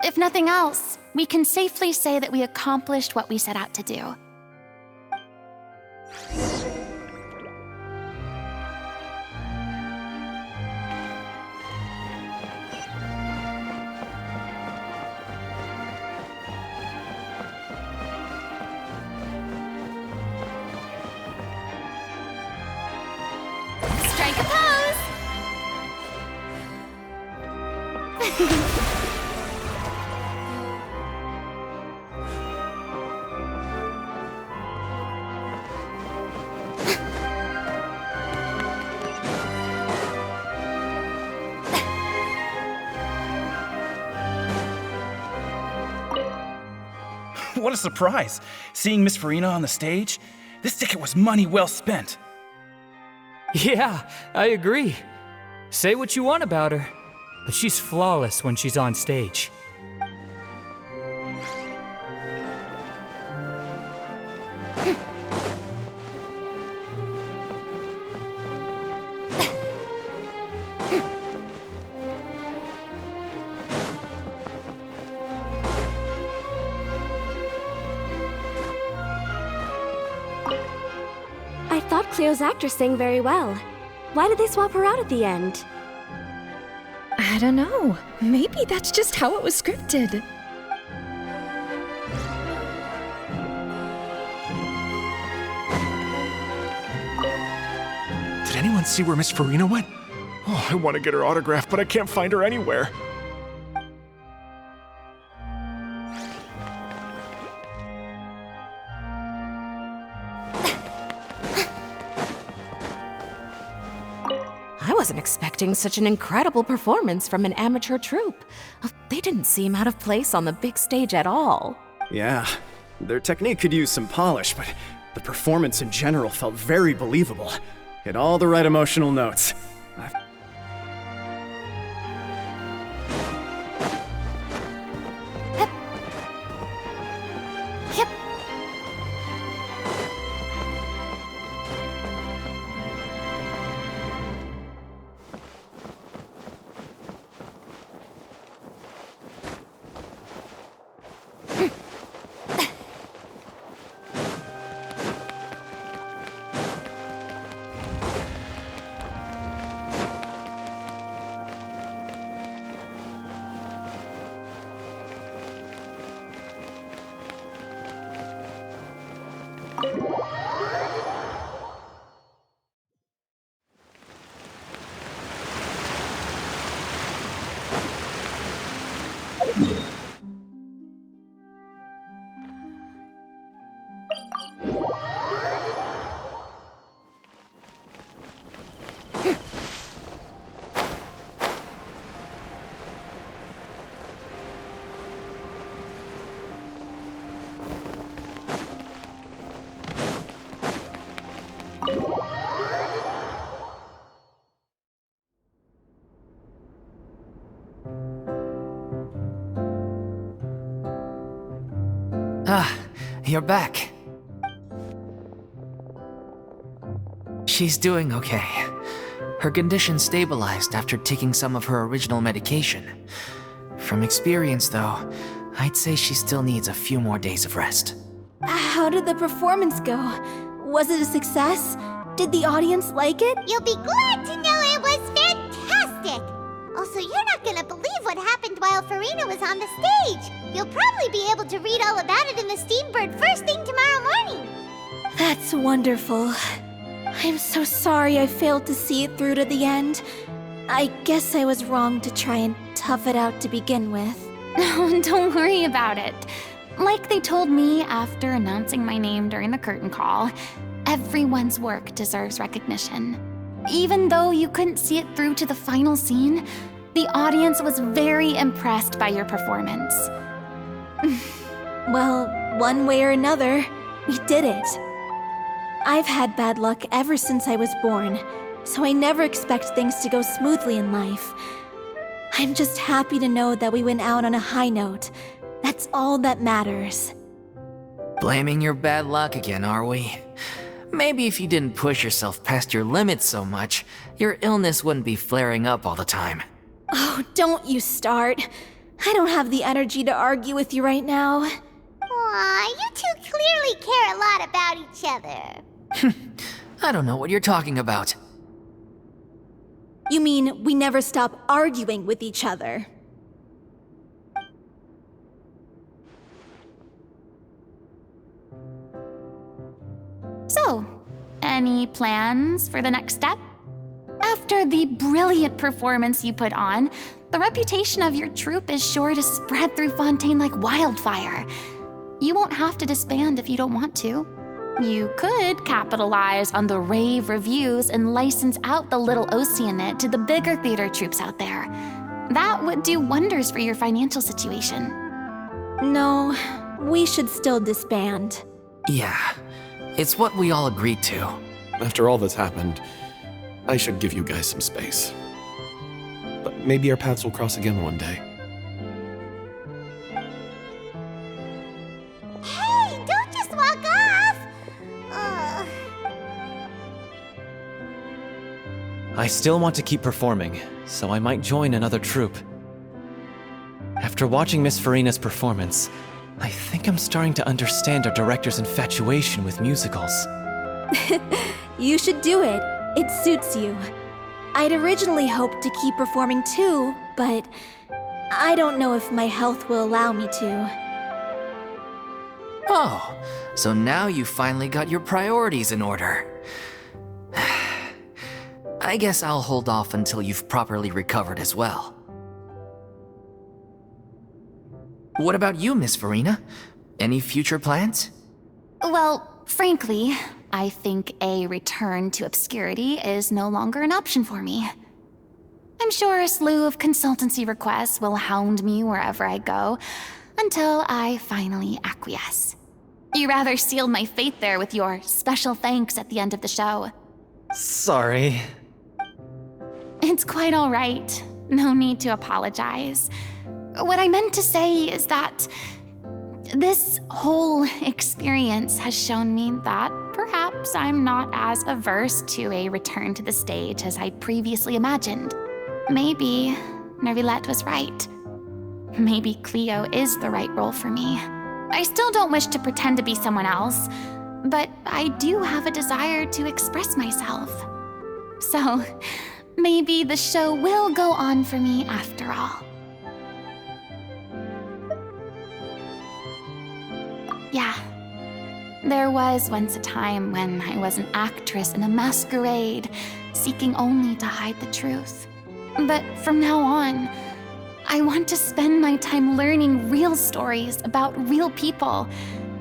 If nothing else, we can safely say that we accomplished what we set out to do. Strike a pose! What a surprise! Seeing Miss Farina on the stage? This ticket was money well spent. Yeah, I agree. Say what you want about her, but she's flawless when she's on stage. I thought Cleo's actress sang very well. Why did they swap her out at the end? I don't know. Maybe that's just how it was scripted. Did anyone see where Miss Farina went? Oh, I want to get her autograph, but I can't find her anywhere. I wasn't expecting such an incredible performance from an amateur troupe. They didn't seem out of place on the big stage at all. Yeah, their technique could use some polish, but the performance in general felt very believable. Hit all the right emotional notes. Yep. Ah, you're back. She's doing okay. Her condition stabilized after taking some of her original medication. From experience, though, I'd say she still needs a few more days of rest. How did the performance go? Was it a success? Did the audience like it? You'll be glad to know it was fantastic! Also, you're not gonna believe what happened while Farina was on the stage. You'll probably be able to read all about it in the Steambird first thing tomorrow morning. That's wonderful. I'm so sorry I failed to see it through to the end. I guess I was wrong to try and tough it out to begin with. Oh, don't worry about it. Like they told me after announcing my name during the curtain call, everyone's work deserves recognition. Even though you couldn't see it through to the final scene, the audience was very impressed by your performance. Well, one way or another, we did it. I've had bad luck ever since I was born, so I never expect things to go smoothly in life. I'm just happy to know that we went out on a high note. That's all that matters. Blaming your bad luck again, are we? Maybe if you didn't push yourself past your limits so much, your illness wouldn't be flaring up all the time. Oh, don't you start. I don't have the energy to argue with you right now. Aw, you two clearly care a lot about each other. I don't know what you're talking about. You mean we never stop arguing with each other? So, any plans for the next step? After the brilliant performance you put on, the reputation of your troupe is sure to spread through Fontaine like wildfire. You won't have to disband if you don't want to. You could capitalize on the rave reviews and license out the little oceanide to the bigger theater troupes out there. That would do wonders for your financial situation. No, we should still disband. Yeah, it's what we all agreed to. After all that's happened, I should give you guys some space. But maybe our paths will cross again one day. Hey, don't just walk off! Ugh. I still want to keep performing, so I might join another troupe. After watching Miss Farina's performance, I think I'm starting to understand our director's infatuation with musicals. You should do it. It suits you. I'd originally hoped to keep performing too, but I don't know if my health will allow me to. Oh, so now you finally got your priorities in order. I guess I'll hold off until you've properly recovered as well. What about you, Miss Farina? Any future plans? Well, frankly, I think a return to obscurity is no longer an option for me. I'm sure a slew of consultancy requests will hound me wherever I go, until I finally acquiesce. You rather sealed my fate there with your special thanks at the end of the show. Sorry. It's quite all right. No need to apologize. What I meant to say is that this whole experience has shown me that perhaps I'm not as averse to a return to the stage as I previously imagined. Maybe Nervilette was right. Maybe Cleo is the right role for me. I still don't wish to pretend to be someone else, but I do have a desire to express myself. So, maybe the show will go on for me after all. Yeah. There was once a time when I was an actress in a masquerade, seeking only to hide the truth. But from now on, I want to spend my time learning real stories about real people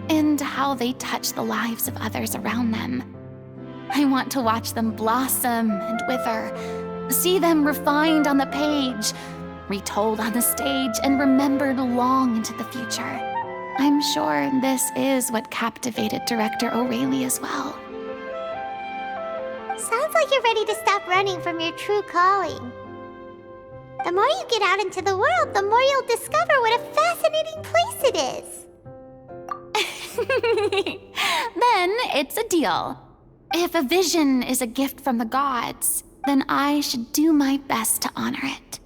and how they touch the lives of others around them. I want to watch them blossom and wither, see them refined on the page, retold on the stage, and remembered long into the future. I'm sure this is what captivated director O'Reilly as well. Sounds like you're ready to stop running from your true calling. The more you get out into the world, the more you'll discover what a fascinating place it is. Then it's a deal. If a vision is a gift from the gods, then I should do my best to honor it.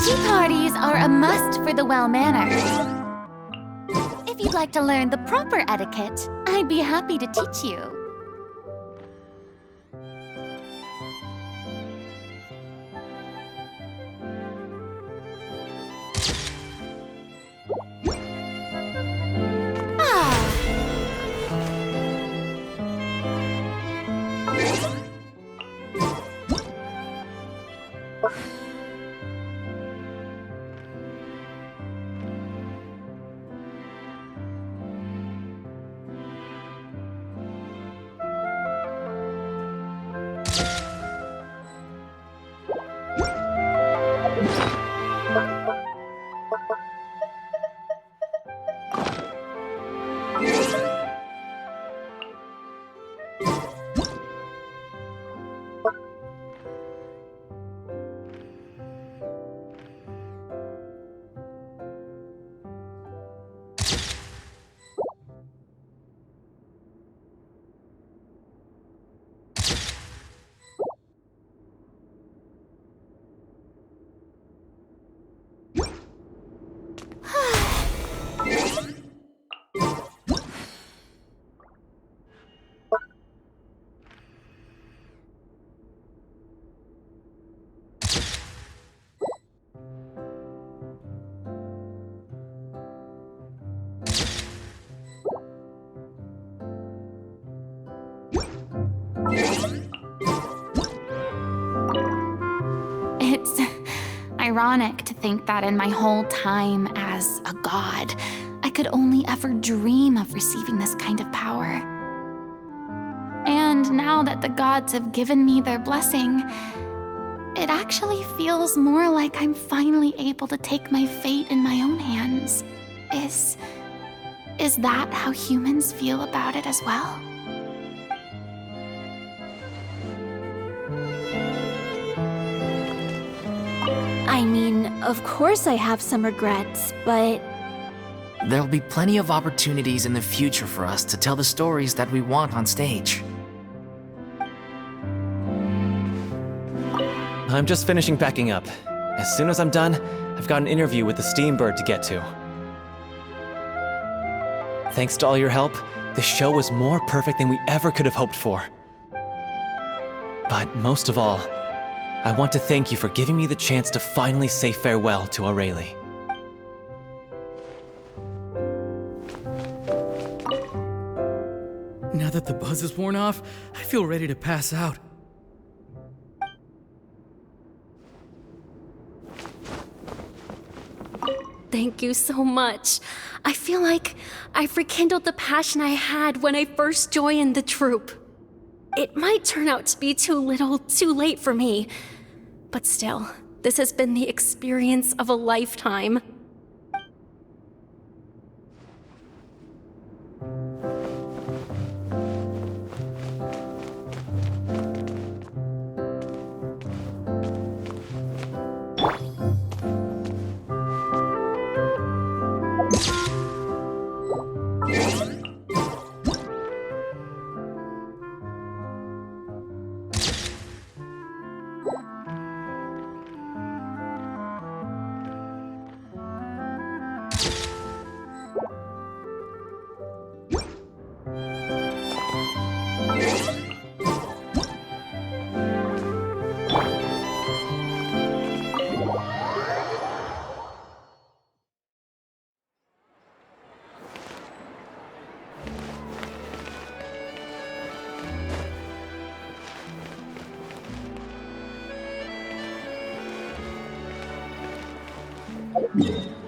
Tea parties are a must for the well-mannered. If you'd like to learn the proper etiquette, I'd be happy to teach you. ironic to think that in my whole time as a god, I could only ever dream of receiving this kind of power. And now that the gods have given me their blessing, it actually feels more like I'm finally able to take my fate in my own hands. Is that how humans feel about it as well? I mean, of course I have some regrets, but There'll be plenty of opportunities in the future for us to tell the stories that we want on stage. I'm just finishing packing up. As soon as I'm done, I've got an interview with the Steambird to get to. Thanks to all your help, this show was more perfect than we ever could have hoped for. But most of all, I want to thank you for giving me the chance to finally say farewell to Aurelie. Now that the buzz is worn off, I feel ready to pass out. Thank you so much. I feel like I've rekindled the passion I had when I first joined the troupe. It might turn out to be too little, too late for me. But still, this has been the experience of a lifetime. Yeah.